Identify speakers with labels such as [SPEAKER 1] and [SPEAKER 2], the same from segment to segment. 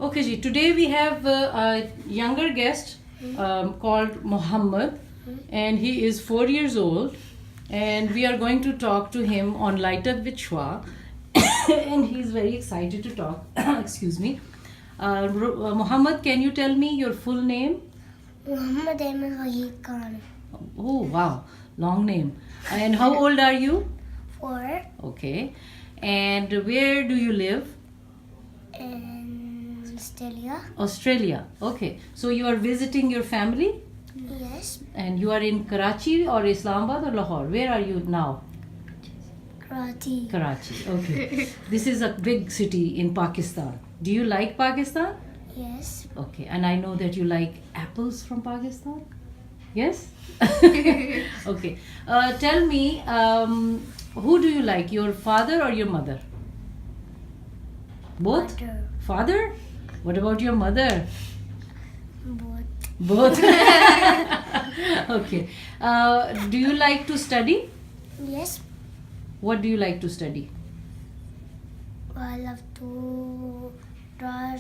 [SPEAKER 1] Okay, ji. Today we have a younger guest called Muhammad, and he is 4 years old, and we are going to talk to him on Light Up with Shua, and he's very excited to talk. Excuse me. Muhammad, can you tell me your full name?
[SPEAKER 2] Muhammad Waheed Khan.
[SPEAKER 1] Oh, wow, long name. And how old are you?
[SPEAKER 2] 4.
[SPEAKER 1] Okay. And where do you live?
[SPEAKER 2] In Australia.
[SPEAKER 1] Australia. Okay. So you are visiting your family?
[SPEAKER 2] Yes.
[SPEAKER 1] And you are in Karachi or Islamabad or Lahore? Where are you now?
[SPEAKER 2] Karachi.
[SPEAKER 1] Karachi. Okay. This is a big city in Pakistan. Do you like Pakistan?
[SPEAKER 2] Yes.
[SPEAKER 1] Okay. And I know that you like apples from Pakistan? Yes? Okay. Tell me, who do you like, your father or your mother? Both?
[SPEAKER 2] Water.
[SPEAKER 1] Father? What about your mother?
[SPEAKER 2] Both.
[SPEAKER 1] Both. Okay. Do you like to study?
[SPEAKER 2] Yes.
[SPEAKER 1] What do you like to study?
[SPEAKER 2] I love to draw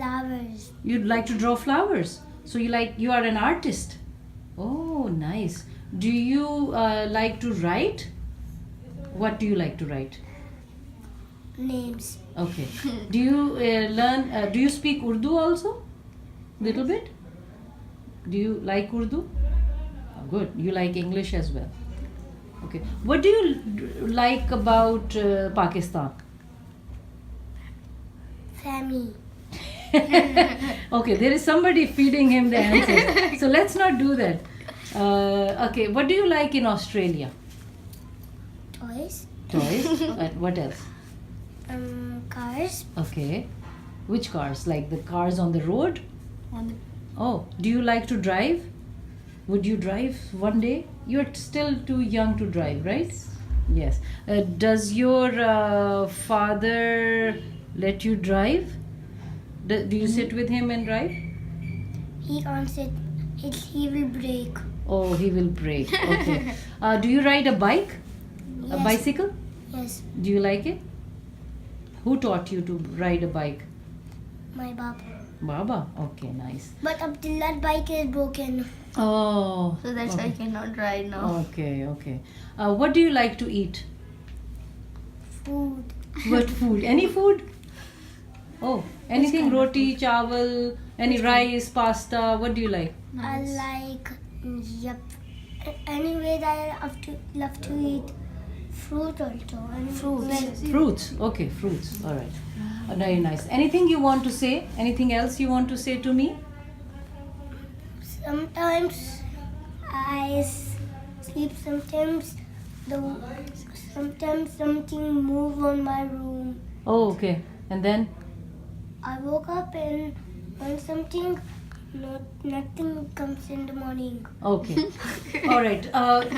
[SPEAKER 2] flowers.
[SPEAKER 1] You'd like to draw flowers. So you are an artist. Oh, nice. Do you like to write? What do you like to write?
[SPEAKER 2] Names.
[SPEAKER 1] Okay. Do you do you speak Urdu also? Little bit? Do you like Urdu? Oh, good. You like English as well. Okay. What do you like about Pakistan?
[SPEAKER 2] Family.
[SPEAKER 1] Okay, there is somebody feeding him the answers. So let's not do that. Okay, what do you like in Australia?
[SPEAKER 2] Toys.
[SPEAKER 1] Toys. What else?
[SPEAKER 2] Cars.
[SPEAKER 1] Okay. Which cars? Like the cars on the road? Oh, do you like to drive? Would you drive one day? You're still too young to drive, right? Yes. Does your father let you drive? Do you sit with him and drive?
[SPEAKER 2] He can't sit. He will break.
[SPEAKER 1] Oh, he will break. Okay. Do you ride a bike? A
[SPEAKER 2] Yes.
[SPEAKER 1] bicycle?
[SPEAKER 2] Yes.
[SPEAKER 1] Do you like it? Who taught you to ride a bike?
[SPEAKER 2] My Baba.
[SPEAKER 1] Baba? Okay, nice.
[SPEAKER 2] But Abdullah's bike is broken.
[SPEAKER 1] Oh.
[SPEAKER 3] So that's why I cannot ride now.
[SPEAKER 1] Okay, okay. What do you like to eat?
[SPEAKER 2] Food.
[SPEAKER 1] What food? Any food? Oh, anything roti, chawal, any rice, pasta, what do you like?
[SPEAKER 2] I like, Anyways, I love to eat fruit also. And
[SPEAKER 3] Fruits.
[SPEAKER 1] Fruits. Okay, fruits. All right. Very nice. Anything you want to say? Anything else you want to say to me?
[SPEAKER 2] Sometimes I sleep. Sometimes something move on my room.
[SPEAKER 1] Oh, okay. And then?
[SPEAKER 2] I woke up and when nothing comes in the morning.
[SPEAKER 1] Okay. All right.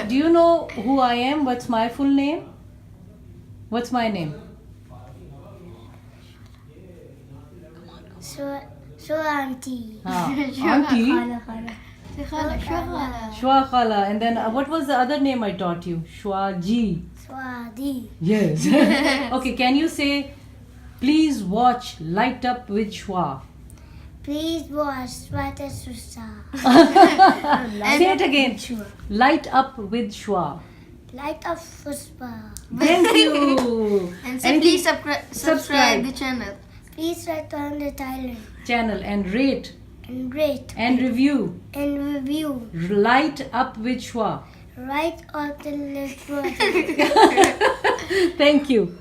[SPEAKER 1] Do you know who I am? What's my full name? What's my name?
[SPEAKER 2] So auntie.
[SPEAKER 1] Auntie? Shua Khala. And then what was the other name I taught you? Shua Ji.
[SPEAKER 2] Swadi.
[SPEAKER 1] Yes. Okay, can you say, please watch Light Up with Shua?
[SPEAKER 2] Please watch Swata Susa.
[SPEAKER 1] Say it again. Light Up with Shua.
[SPEAKER 2] Light up Fuspa.
[SPEAKER 1] Thank you.
[SPEAKER 3] And say please subscribe the channel.
[SPEAKER 2] Please write on the
[SPEAKER 1] Channel and rate
[SPEAKER 2] and rate
[SPEAKER 1] and review.
[SPEAKER 2] and review.
[SPEAKER 1] Light Up with Shua.
[SPEAKER 2] Right on the list.
[SPEAKER 1] Thank you.